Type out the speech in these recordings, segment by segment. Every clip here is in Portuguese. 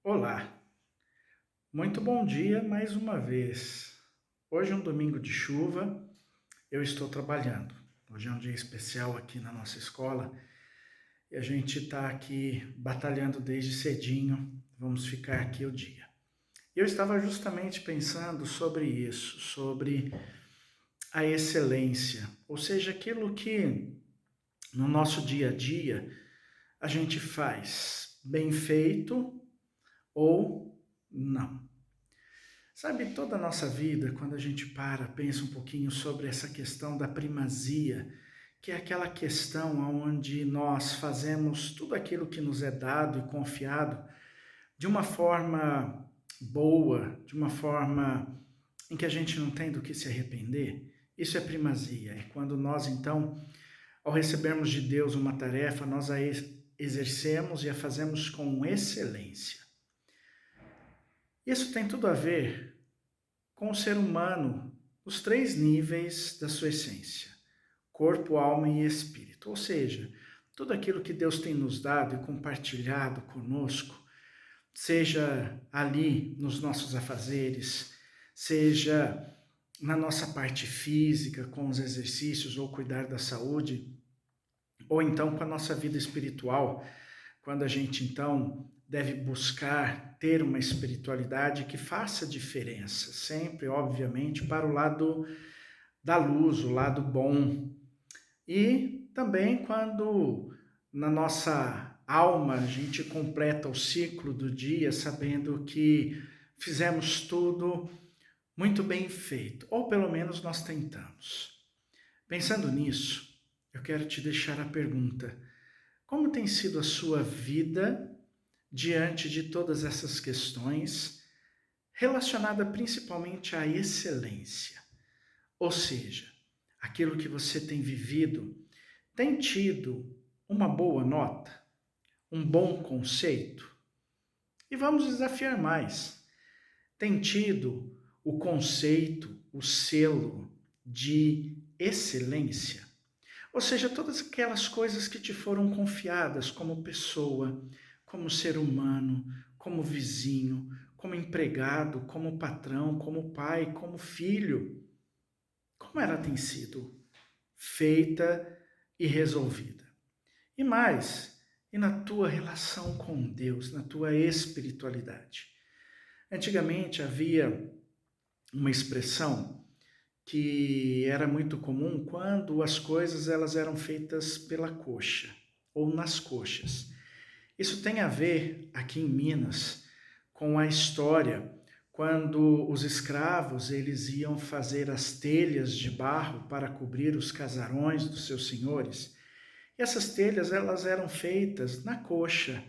Olá, muito bom dia mais uma vez. Hoje é um domingo de chuva, eu estou trabalhando. Hoje é um dia especial aqui na nossa escola e a gente está aqui batalhando desde cedinho. Vamos ficar aqui o dia. Eu estava justamente pensando sobre isso, sobre a excelência, ou seja, aquilo que no nosso dia a dia a gente faz bem feito ou não. Sabe, toda a nossa vida, quando a gente pensa um pouquinho sobre essa questão da primazia, que é aquela questão onde nós fazemos tudo aquilo que nos é dado e confiado de uma forma boa, de uma forma em que a gente não tem do que se arrepender. Isso é primazia. É quando nós, então, ao recebermos de Deus uma tarefa, nós a exercemos e a fazemos com excelência. Isso tem tudo a ver com o ser humano, os três níveis da sua essência: corpo, alma e espírito. Ou seja, tudo aquilo que Deus tem nos dado e compartilhado conosco, seja ali nos nossos afazeres, seja na nossa parte física, com os exercícios ou cuidar da saúde, ou então com a nossa vida espiritual, quando a gente então deve buscar ter uma espiritualidade que faça diferença, sempre, obviamente, para o lado da luz, o lado bom. E também quando na nossa alma a gente completa o ciclo do dia sabendo que fizemos tudo muito bem feito, ou pelo menos nós tentamos. Pensando nisso, eu quero te deixar a pergunta: como tem sido a sua vida diante de todas essas questões, relacionada principalmente à excelência? Ou seja, aquilo que você tem vivido tem tido uma boa nota, um bom conceito? E vamos desafiar mais. Tem tido o conceito, o selo de excelência? Ou seja, todas aquelas coisas que te foram confiadas como pessoa, como ser humano, como vizinho, como empregado, como patrão, como pai, como filho, como ela tem sido feita e resolvida? E mais, e na tua relação com Deus, na tua espiritualidade? Antigamente havia uma expressão que era muito comum quando as coisas elas eram feitas pela coxa ou nas coxas. Isso tem a ver aqui em Minas com a história quando os escravos eles iam fazer as telhas de barro para cobrir os casarões dos seus senhores. E essas telhas elas eram feitas na coxa.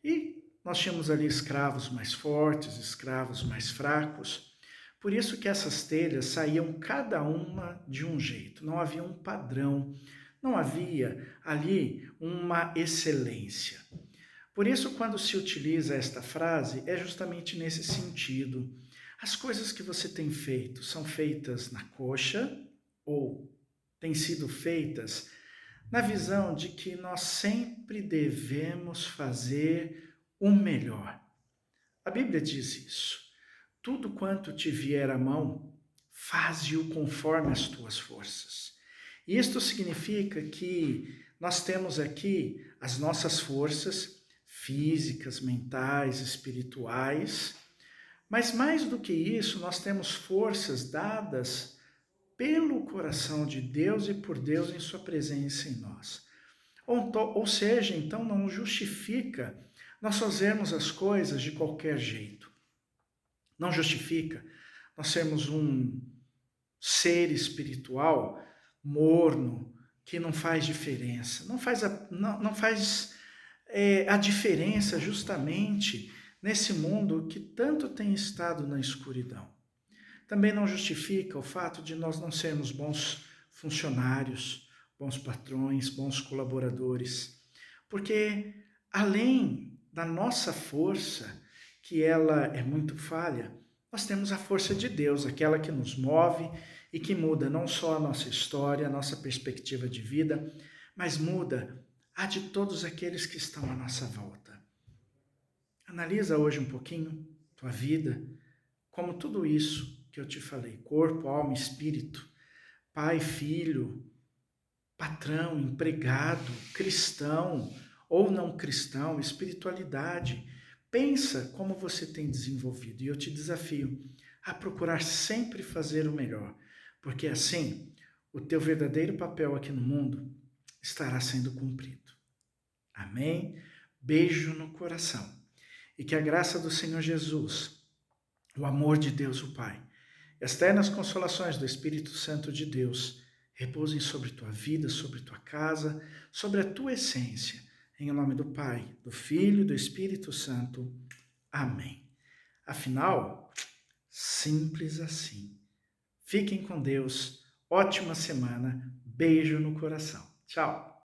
E nós tínhamos ali escravos mais fortes, escravos mais fracos. Por isso que essas telhas saíam cada uma de um jeito, não havia um padrão, não havia ali uma excelência. Por isso, quando se utiliza esta frase, é justamente nesse sentido. As coisas que você tem feito são feitas na coxa ou têm sido feitas na visão de que nós sempre devemos fazer o melhor. A Bíblia diz isso. Tudo quanto te vier à mão, faze-o conforme as tuas forças. E isto significa que nós temos aqui as nossas forças físicas, mentais, espirituais, mas mais do que isso, nós temos forças dadas pelo coração de Deus e por Deus em sua presença em nós. Ou seja, então não justifica nós fazermos as coisas de qualquer jeito. Não justifica nós sermos um ser espiritual morno, que não faz diferença. Não faz a diferença justamente nesse mundo que tanto tem estado na escuridão. Também não justifica o fato de nós não sermos bons funcionários, bons patrões, bons colaboradores, porque além da nossa força, que ela é muito falha, nós temos a força de Deus, aquela que nos move e que muda não só a nossa história, a nossa perspectiva de vida, mas muda a de todos aqueles que estão à nossa volta. Analisa hoje um pouquinho tua vida, como tudo isso que eu te falei, corpo, alma, espírito, pai, filho, patrão, empregado, cristão ou não cristão, espiritualidade. Pensa como você tem desenvolvido e eu te desafio a procurar sempre fazer o melhor, porque assim o teu verdadeiro papel aqui no mundo estará sendo cumprido. Amém? Beijo no coração. E que a graça do Senhor Jesus, o amor de Deus o Pai, e as ternas consolações do Espírito Santo de Deus repousem sobre tua vida, sobre tua casa, sobre a tua essência. Em nome do Pai, do Filho e do Espírito Santo. Amém. Afinal, simples assim. Fiquem com Deus. Ótima semana. Beijo no coração. Tchau.